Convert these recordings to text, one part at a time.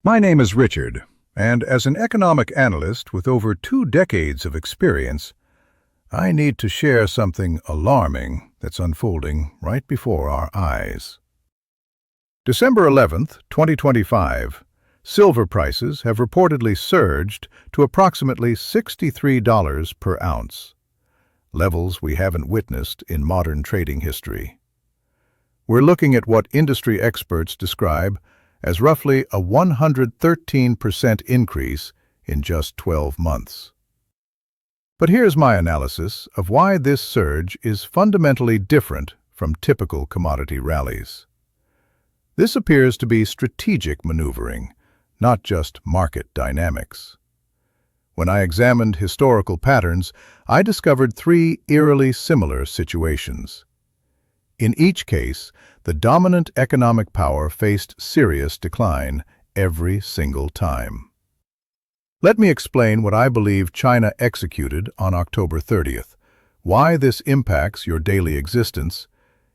My name is Richard, and as an economic analyst with over 2 decades of experience, I need to share something alarming that's unfolding right before our eyes. December 11th, 2025, silver prices have reportedly surged to approximately $63 per ounce, levels we haven't witnessed in modern trading history. We're looking at what industry experts describe as roughly a 113% increase in just 12 months. But here's my analysis of why this surge is fundamentally different from typical commodity rallies. This appears to be strategic maneuvering, not just market dynamics. When I examined historical patterns, I discovered 3 eerily similar situations. In each case, the dominant economic power faced serious decline every single time. Let me explain what I believe China executed on October 30th, why this impacts your daily existence,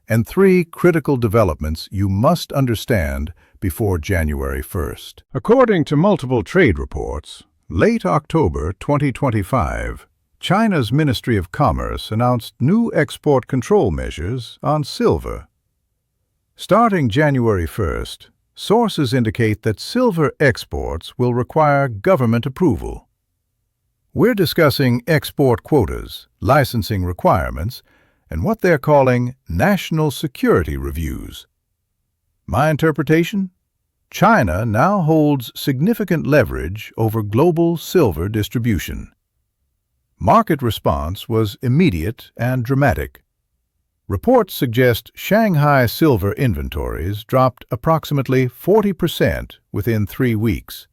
and 3 critical developments you must understand before January 1st. According to multiple trade reports, late October 2025, China's Ministry of Commerce announced new export control measures on silver. Starting January 1st, sources indicate that silver exports will require government approval. We're discussing export quotas, licensing requirements, and what they're calling national security reviews. My interpretation? China now holds significant leverage over global silver distribution. Market response was immediate and dramatic. Reports suggest Shanghai silver inventories dropped approximately 40% within 3 weeks.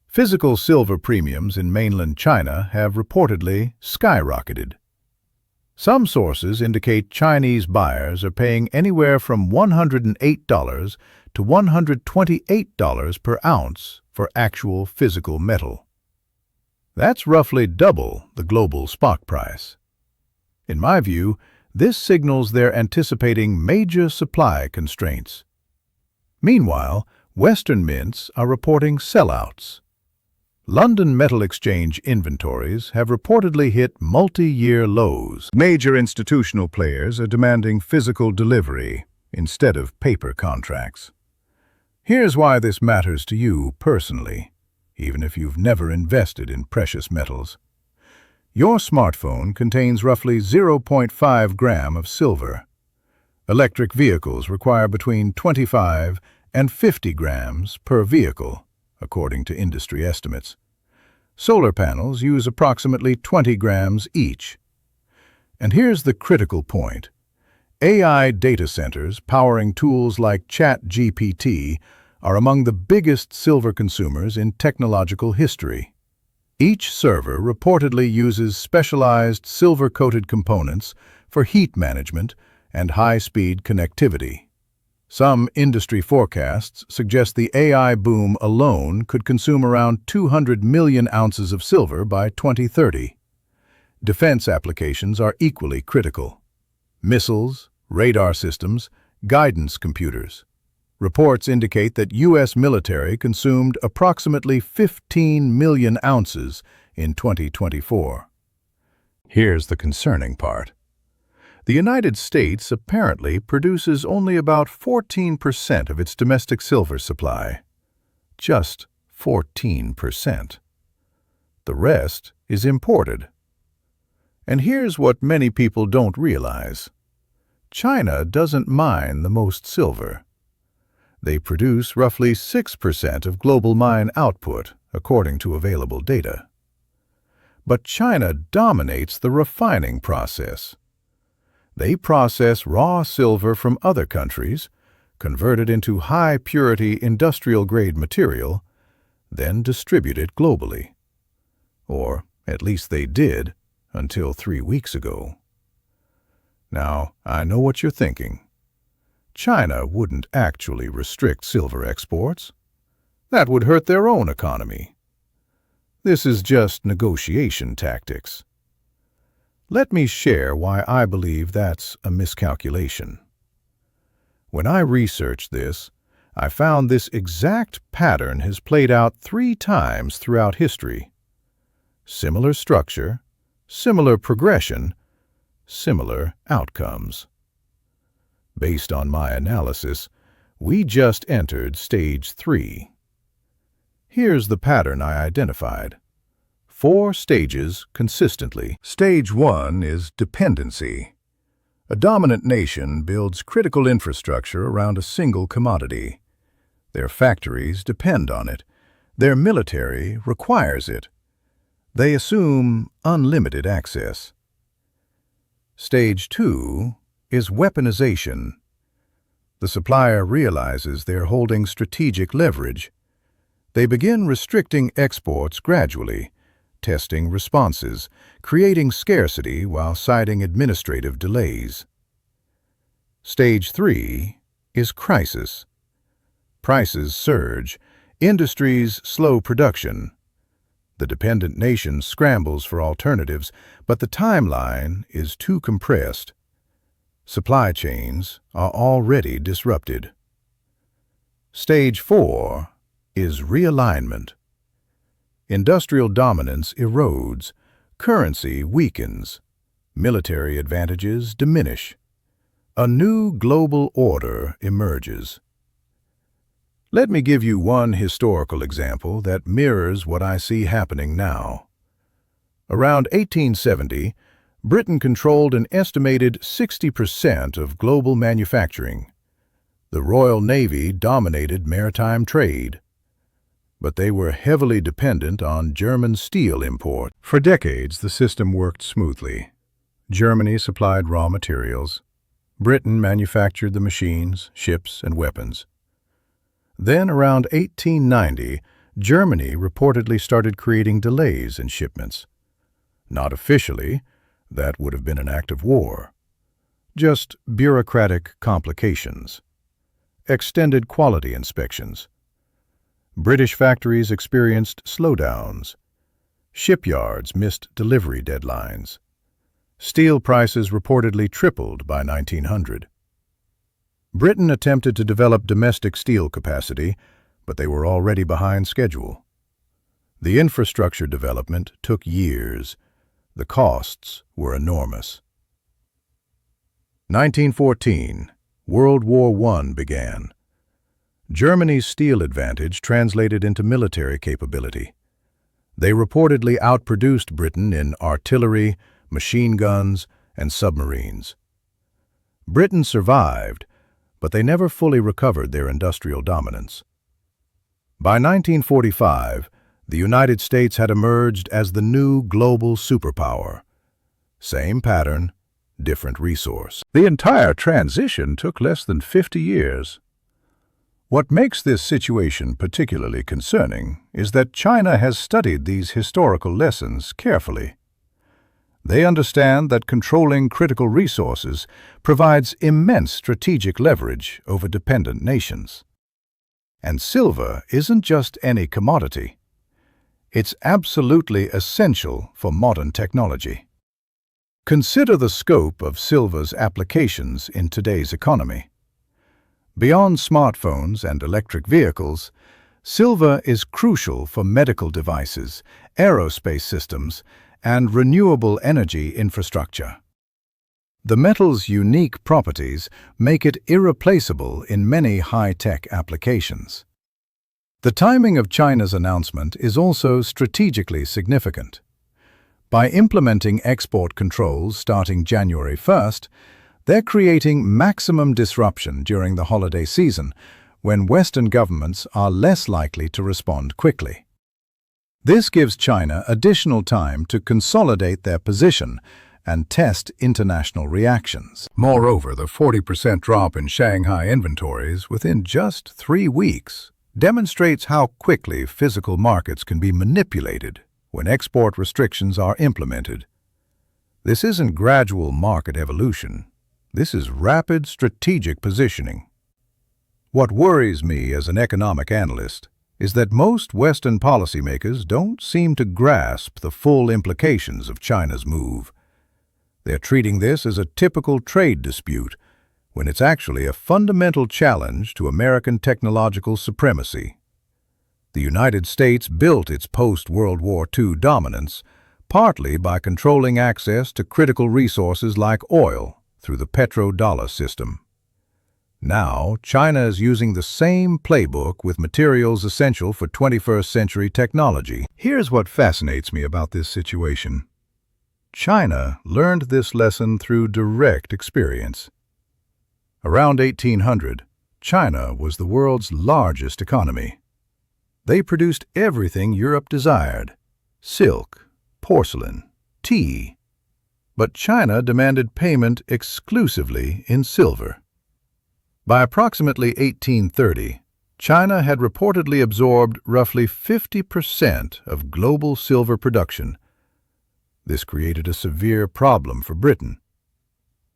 Physical silver premiums in mainland China have reportedly skyrocketed. Some sources indicate Chinese buyers are paying anywhere from $108 to $128 per ounce for actual physical metal. That's roughly double the global spot price. In my view, this signals they're anticipating major supply constraints. Meanwhile, Western mints are reporting sellouts. London Metal Exchange inventories have reportedly hit multi-year lows. Major institutional players are demanding physical delivery instead of paper contracts. Here's why this matters to you personally, even if you've never invested in precious metals. Your smartphone contains roughly 0.5 gram of silver. Electric vehicles require between 25 and 50 grams per vehicle, according to industry estimates. Solar panels use approximately 20 grams each. And here's the critical point. AI data centers powering tools like ChatGPT are among the biggest silver consumers in technological history. Each server reportedly uses specialized silver-coated components for heat management and high-speed connectivity. Some industry forecasts suggest the AI boom alone could consume around 200 million ounces of silver by 2030. Defense applications are equally critical. Missiles, radar systems, guidance computers. Reports indicate that U.S. military consumed approximately 15 million ounces in 2024. Here's the concerning part. The United States apparently produces only about 14% of its domestic silver supply. Just 14%. The rest is imported. And here's what many people don't realize. China doesn't mine the most silver. They produce roughly 6% of global mine output, according to available data. But China dominates the refining process. They process raw silver from other countries, convert it into high-purity industrial-grade material, then distribute it globally. Or at least they did, until 3 weeks ago. Now, I know what you're thinking. China wouldn't actually restrict silver exports. That would hurt their own economy. This is just negotiation tactics. Let me share why I believe that's a miscalculation. When I researched this, I found this exact pattern has played out 3 times throughout history. Similar structure, similar progression, similar outcomes. Based on my analysis, we just entered stage 3. Here's the pattern I identified. 4 stages consistently. Stage 1 is dependency. A dominant nation builds critical infrastructure around a single commodity. Their factories depend on it. Their military requires it. They assume unlimited access. Stage 2 is weaponization. The supplier realizes they're holding strategic leverage. They begin restricting exports gradually, testing responses, creating scarcity while citing administrative delays. Stage 3 is crisis. Prices surge, industries slow production. The dependent nation scrambles for alternatives, but the timeline is too compressed. Supply chains are already disrupted. Stage 4 is realignment. Industrial dominance erodes, currency weakens, military advantages diminish. A new global order emerges. Let me give you one historical example that mirrors what I see happening now. Around 1870, Britain controlled an estimated 60% of global manufacturing. The Royal Navy dominated maritime trade, but they were heavily dependent on German steel import. For decades, the system worked smoothly. Germany supplied raw materials. Britain manufactured the machines, ships, and weapons. Then, around 1890, Germany reportedly started creating delays in shipments. Not officially, that would have been an act of war. Just bureaucratic complications. Extended quality inspections. British factories experienced slowdowns. Shipyards missed delivery deadlines. Steel prices reportedly tripled by 1900. Britain attempted to develop domestic steel capacity, but they were already behind schedule. The infrastructure development took years. The costs were enormous. 1914, World War I began. Germany's steel advantage translated into military capability. They reportedly outproduced Britain in artillery, machine guns, and submarines. Britain survived, but they never fully recovered their industrial dominance. By 1945, the United States had emerged as the new global superpower. Same pattern, different resource. The entire transition took less than 50 years. What makes this situation particularly concerning is that China has studied these historical lessons carefully. They understand that controlling critical resources provides immense strategic leverage over dependent nations. And silver isn't just any commodity. It's absolutely essential for modern technology. Consider the scope of silver's applications in today's economy. Beyond smartphones and electric vehicles, silver is crucial for medical devices, aerospace systems, and renewable energy infrastructure. The metal's unique properties make it irreplaceable in many high-tech applications. The timing of China's announcement is also strategically significant. By implementing export controls starting January 1st, they're creating maximum disruption during the holiday season, when Western governments are less likely to respond quickly. This gives China additional time to consolidate their position and test international reactions. Moreover, the 40% drop in Shanghai inventories within just 3 weeks demonstrates how quickly physical markets can be manipulated when export restrictions are implemented. This isn't gradual market evolution. This is rapid strategic positioning. What worries me as an economic analyst is that most Western policymakers don't seem to grasp the full implications of China's move. They're treating this as a typical trade dispute, when it's actually a fundamental challenge to American technological supremacy. The United States built its post-World War II dominance partly by controlling access to critical resources like oil through the petrodollar system. Now, China is using the same playbook with materials essential for 21st century technology. Here's what fascinates me about this situation. China learned this lesson through direct experience. Around 1800, China was the world's largest economy. They produced everything Europe desired: silk, porcelain, tea. But China demanded payment exclusively in silver. By approximately 1830, China had reportedly absorbed roughly 50% of global silver production. This created a severe problem for Britain.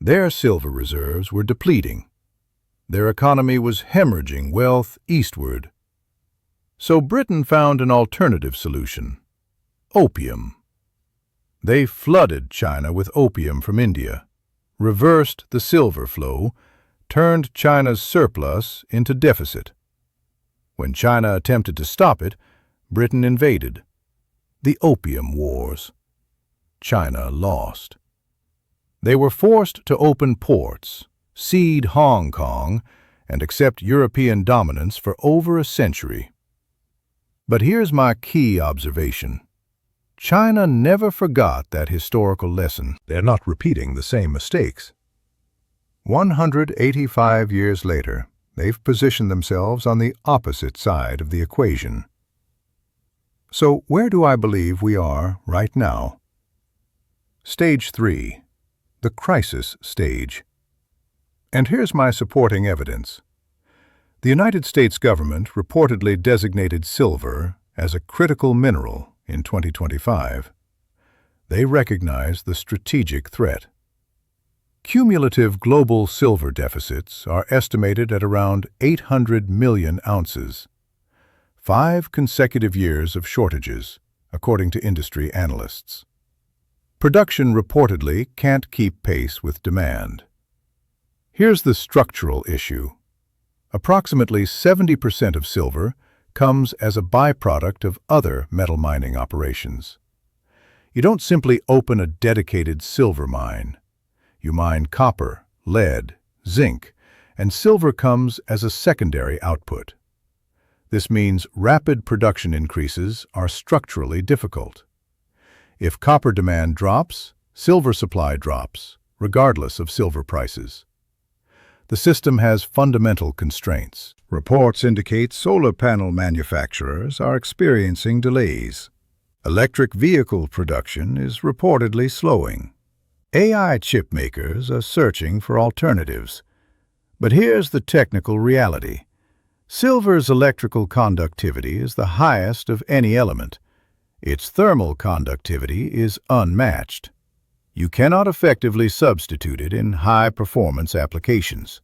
Their silver reserves were depleting. Their economy was hemorrhaging wealth eastward. So Britain found an alternative solution: opium. They flooded China with opium from India, reversed the silver flow, turned China's surplus into deficit. When China attempted to stop it, Britain invaded. The Opium Wars. China lost. They were forced to open ports, cede Hong Kong, and accept European dominance for over a century. But here's my key observation. China never forgot that historical lesson. They're not repeating the same mistakes. 185 years later, they've positioned themselves on the opposite side of the equation. So where do I believe we are right now? Stage 3, the crisis stage. And here's my supporting evidence. The United States government reportedly designated silver as a critical mineral in 2025. They recognize the strategic threat. Cumulative global silver deficits are estimated at around 800 million ounces. 5 consecutive years of shortages, according to industry analysts. Production reportedly can't keep pace with demand. Here's the structural issue. Approximately 70% of silver comes as a byproduct of other metal mining operations. You don't simply open a dedicated silver mine. You mine copper, lead, zinc, and silver comes as a secondary output. This means rapid production increases are structurally difficult. If copper demand drops, silver supply drops, regardless of silver prices. The system has fundamental constraints. Reports indicate solar panel manufacturers are experiencing delays. Electric vehicle production is reportedly slowing. AI chip makers are searching for alternatives. But here's the technical reality. Silver's electrical conductivity is the highest of any element. Its thermal conductivity is unmatched. You cannot effectively substitute it in high-performance applications.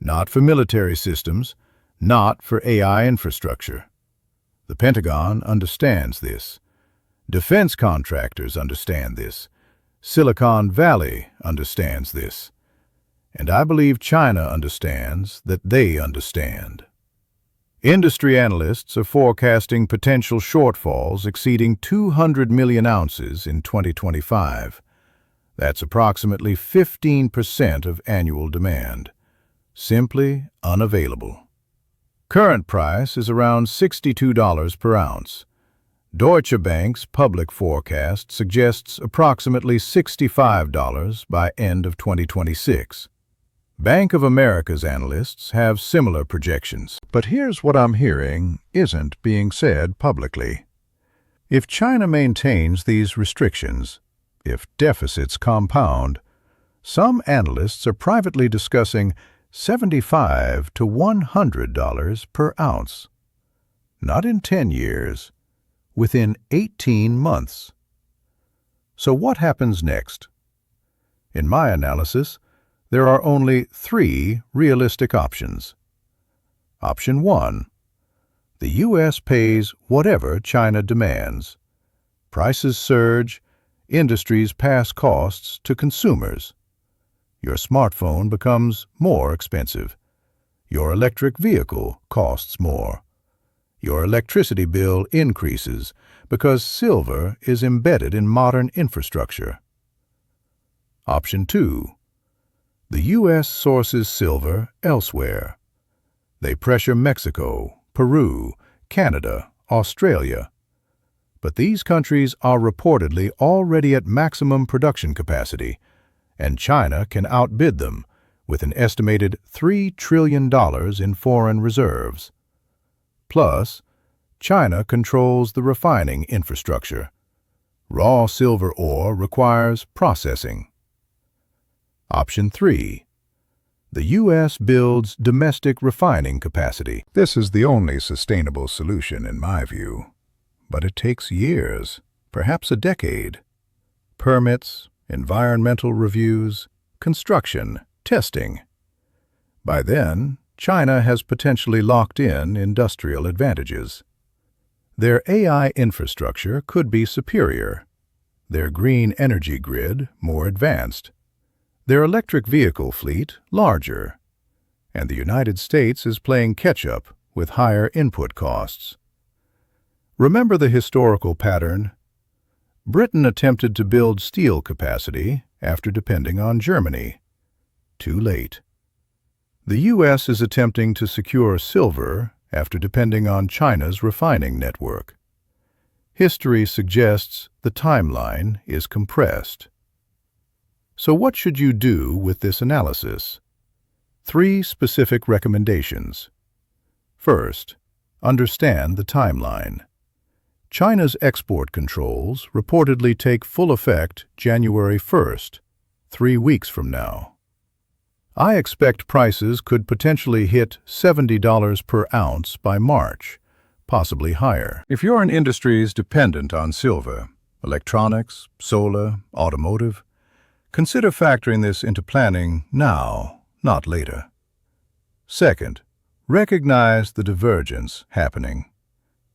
Not for military systems, not for AI infrastructure. The Pentagon understands this. Defense contractors understand this. Silicon Valley understands this. And I believe China understands that they understand. Industry analysts are forecasting potential shortfalls exceeding 200 million ounces in 2025. That's approximately 15% of annual demand. Simply unavailable. Current price is around $62 per ounce. Deutsche Bank's public forecast suggests approximately $65 by end of 2026. Bank of America's analysts have similar projections. But here's what I'm hearing isn't being said publicly. If China maintains these restrictions, if deficits compound, some analysts are privately discussing $75 to $100 per ounce. Not in 10 years, within 18 months. So what happens next? In my analysis, there are only 3 realistic options. Option 1. The U.S. pays whatever China demands. Prices surge, industries pass costs to consumers. your smartphone becomes more expensive. Your electric vehicle costs more. Your electricity bill increases because silver is embedded in modern infrastructure. Option 2. The U.S. sources silver elsewhere. They pressure Mexico, Peru, Canada, Australia. But these countries are reportedly already at maximum production capacity, and China can outbid them with an estimated $3 trillion in foreign reserves. Plus, China controls the refining infrastructure. Raw silver ore requires processing. Option 3. The U.S. builds domestic refining capacity. This is the only sustainable solution in my view. But it takes years, perhaps a decade. Permits, environmental reviews, construction, testing. By then, China has potentially locked in industrial advantages. Their AI infrastructure could be superior, their green energy grid more advanced, their electric vehicle fleet larger, and the United States is playing catch-up with higher input costs. Remember the historical pattern? Britain attempted to build steel capacity after depending on Germany. Too late. The U.S. is attempting to secure silver after depending on China's refining network. History suggests the timeline is compressed. So what should you do with this analysis? 3 specific recommendations. First, understand the timeline. China's export controls reportedly take full effect January 1st, 3 weeks from now. I expect prices could potentially hit $70 per ounce by March, possibly higher. If you're in industries dependent on silver, electronics, solar, automotive, consider factoring this into planning now, not later. Second, recognize the divergence happening.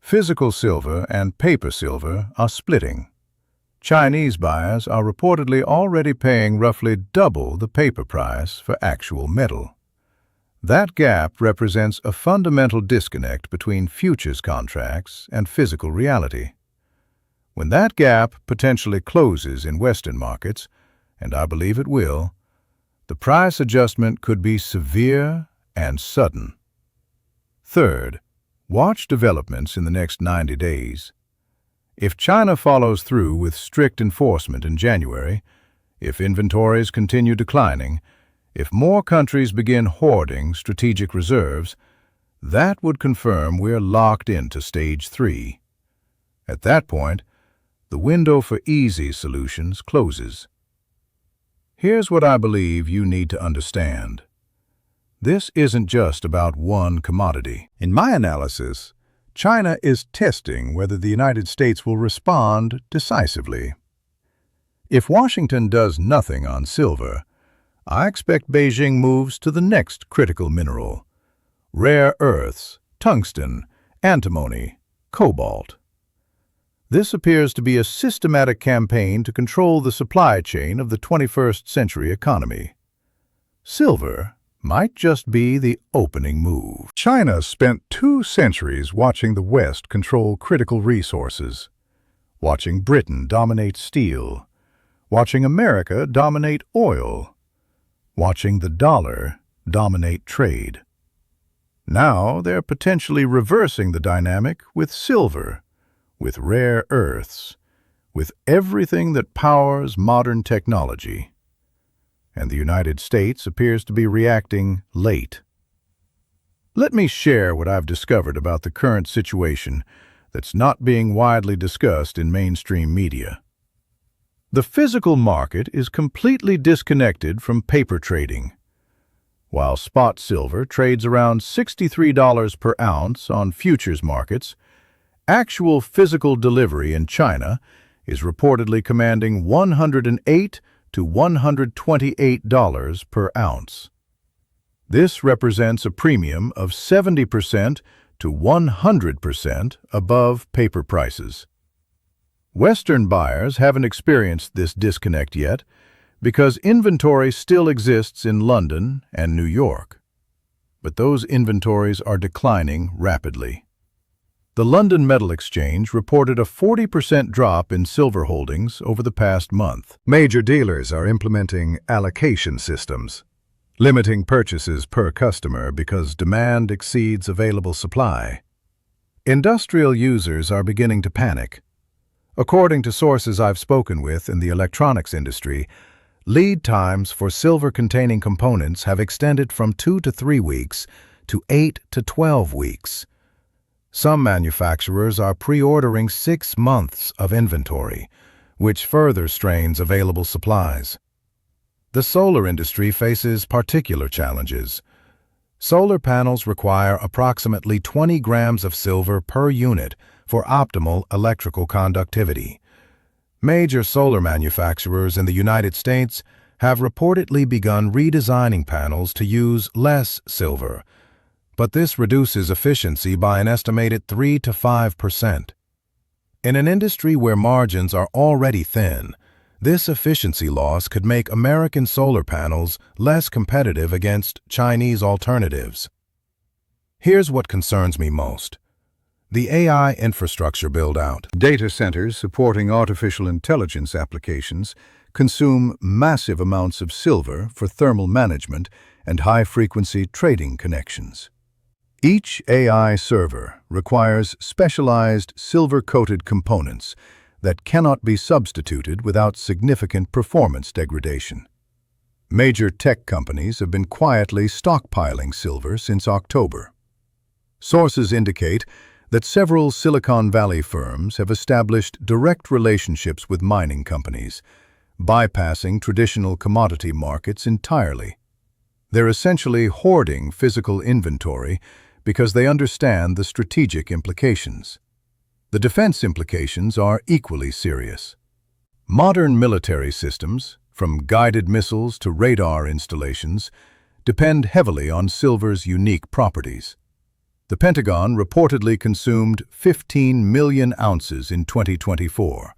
Physical silver and paper silver are splitting. Chinese buyers are reportedly already paying roughly double the paper price for actual metal. That gap represents a fundamental disconnect between futures contracts and physical reality. When that gap potentially closes in Western markets, and I believe it will, the price adjustment could be severe and sudden. Third, watch developments in the next 90 days. If China follows through with strict enforcement in January, if inventories continue declining, if more countries begin hoarding strategic reserves, that would confirm we're locked into Stage 3. At that point, the window for easy solutions closes. Here's what I believe you need to understand. This isn't just about one commodity. In my analysis, China is testing whether the United States will respond decisively. If Washington does nothing on silver, I expect Beijing moves to the next critical mineral: rare earths, tungsten, antimony, cobalt. This appears to be a systematic campaign to control the supply chain of the 21st century economy. Silver might just be the opening move. China spent 2 centuries watching the West control critical resources, watching Britain dominate steel, watching America dominate oil, watching the dollar dominate trade. Now they're potentially reversing the dynamic with silver, with rare earths, with everything that powers modern technology. And the United States appears to be reacting late. Let me share what I've discovered about the current situation that's not being widely discussed in mainstream media. The physical market is completely disconnected from paper trading. While spot silver trades around $63 per ounce on futures markets, actual physical delivery in China is reportedly commanding $108 to $128 per ounce. This represents a premium of 70% to 100% above paper prices. Western buyers haven't experienced this disconnect yet because inventory still exists in London and New York. But those inventories are declining rapidly. The London Metal Exchange reported a 40% drop in silver holdings over the past month. Major dealers are implementing allocation systems, limiting purchases per customer because demand exceeds available supply. Industrial users are beginning to panic. According to sources I've spoken with in the electronics industry, lead times for silver-containing components have extended from 2 to 3 weeks to 8 to 12 weeks. Some manufacturers are pre-ordering 6 months of inventory, which further strains available supplies. The solar industry faces particular challenges. Solar panels require approximately 20 grams of silver per unit for optimal electrical conductivity. Major solar manufacturers in the United States have reportedly begun redesigning panels to use less silver, but this reduces efficiency by an estimated 3 to 5%. In an industry where margins are already thin, this efficiency loss could make American solar panels less competitive against Chinese alternatives. Here's what concerns me most: the AI infrastructure build-out. Data centers supporting artificial intelligence applications consume massive amounts of silver for thermal management and high-frequency trading connections. Each AI server requires specialized silver-coated components that cannot be substituted without significant performance degradation. Major tech companies have been quietly stockpiling silver since October. Sources indicate that several Silicon Valley firms have established direct relationships with mining companies, bypassing traditional commodity markets entirely. They're essentially hoarding physical inventory because they understand the strategic implications. The defense implications are equally serious. Modern military systems, from guided missiles to radar installations, depend heavily on silver's unique properties. The Pentagon reportedly consumed 15 million ounces in 2024,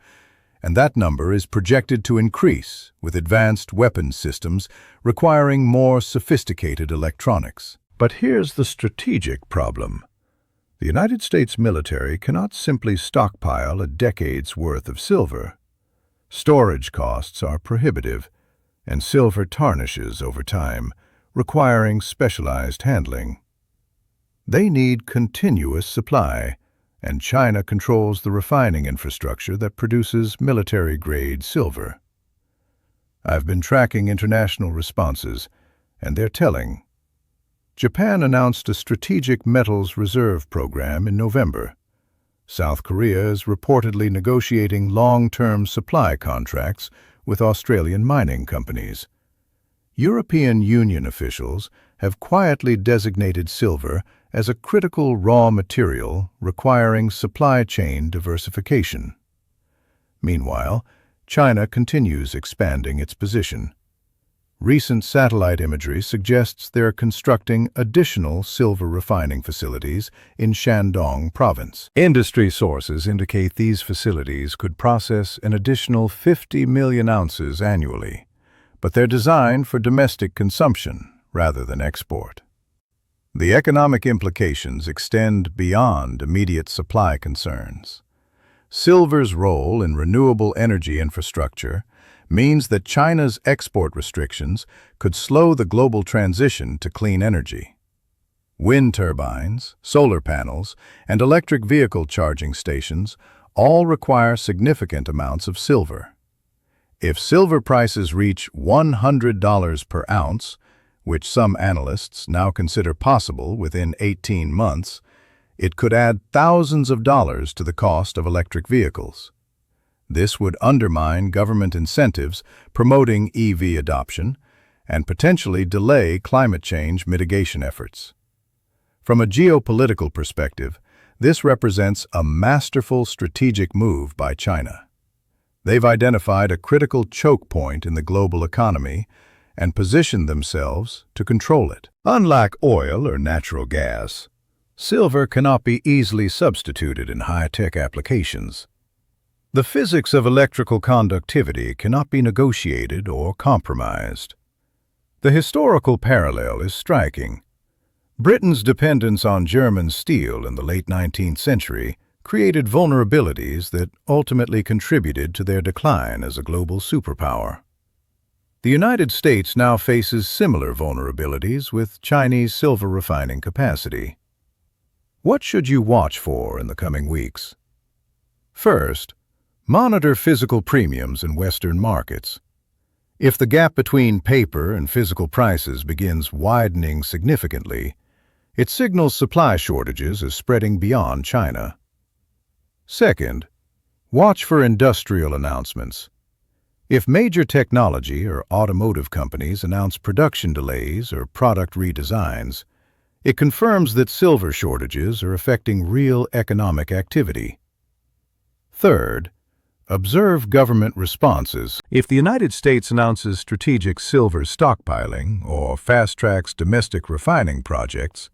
and that number is projected to increase with advanced weapons systems requiring more sophisticated electronics. But here's the strategic problem. The United States military cannot simply stockpile a decade's worth of silver. Storage costs are prohibitive, and silver tarnishes over time, requiring specialized handling. They need continuous supply, and China controls the refining infrastructure that produces military-grade silver. I've been tracking international responses, and they're telling. Japan announced a strategic metals reserve program in November. South Korea is reportedly negotiating long-term supply contracts with Australian mining companies. European Union officials have quietly designated silver as a critical raw material requiring supply chain diversification. Meanwhile, China continues expanding its position. Recent satellite imagery suggests they're constructing additional silver refining facilities in Shandong province. Industry sources indicate these facilities could process an additional 50 million ounces annually, but they're designed for domestic consumption rather than export. The economic implications extend beyond immediate supply concerns. Silver's role in renewable energy infrastructure means that China's export restrictions could slow the global transition to clean energy. Wind turbines, solar panels, and electric vehicle charging stations all require significant amounts of silver. If silver prices reach $100 per ounce, which some analysts now consider possible within 18 months, it could add thousands of dollars to the cost of electric vehicles. This would undermine government incentives promoting EV adoption and potentially delay climate change mitigation efforts. From a geopolitical perspective, this represents a masterful strategic move by China. They've identified a critical choke point in the global economy and positioned themselves to control it. Unlike oil or natural gas, silver cannot be easily substituted in high-tech applications. The physics of electrical conductivity cannot be negotiated or compromised. The historical parallel is striking. Britain's dependence on German steel in the late 19th century created vulnerabilities that ultimately contributed to their decline as a global superpower. The United States now faces similar vulnerabilities with Chinese silver refining capacity. What should you watch for in the coming weeks? First, monitor physical premiums in Western markets. If the gap between paper and physical prices begins widening significantly, it signals supply shortages is spreading beyond China. Second, watch for industrial announcements. If major technology or automotive companies announce production delays or product redesigns, it confirms that silver shortages are affecting real economic activity. Third, observe government responses. If the United States announces strategic silver stockpiling or fast-tracks domestic refining projects,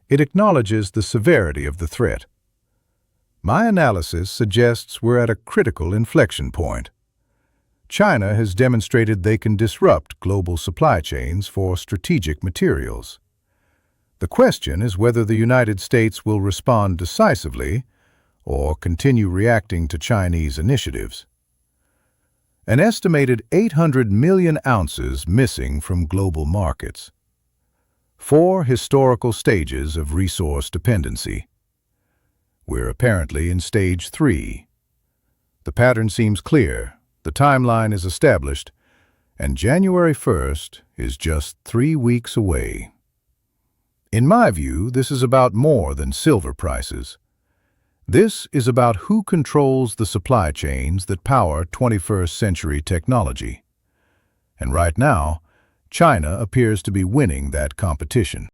it acknowledges the severity of the threat. My analysis suggests we're at a critical inflection point. China has demonstrated they can disrupt global supply chains for strategic materials. The question is whether the United States will respond decisively or continue reacting to Chinese initiatives. An estimated 800 million ounces missing from global markets. 4 historical stages of resource dependency. We're apparently in stage 3. The pattern seems clear, the timeline is established, and January 1st is just 3 weeks away. In my view, this is about more than silver prices. This is about who controls the supply chains that power 21st century technology. And right now, China appears to be winning that competition.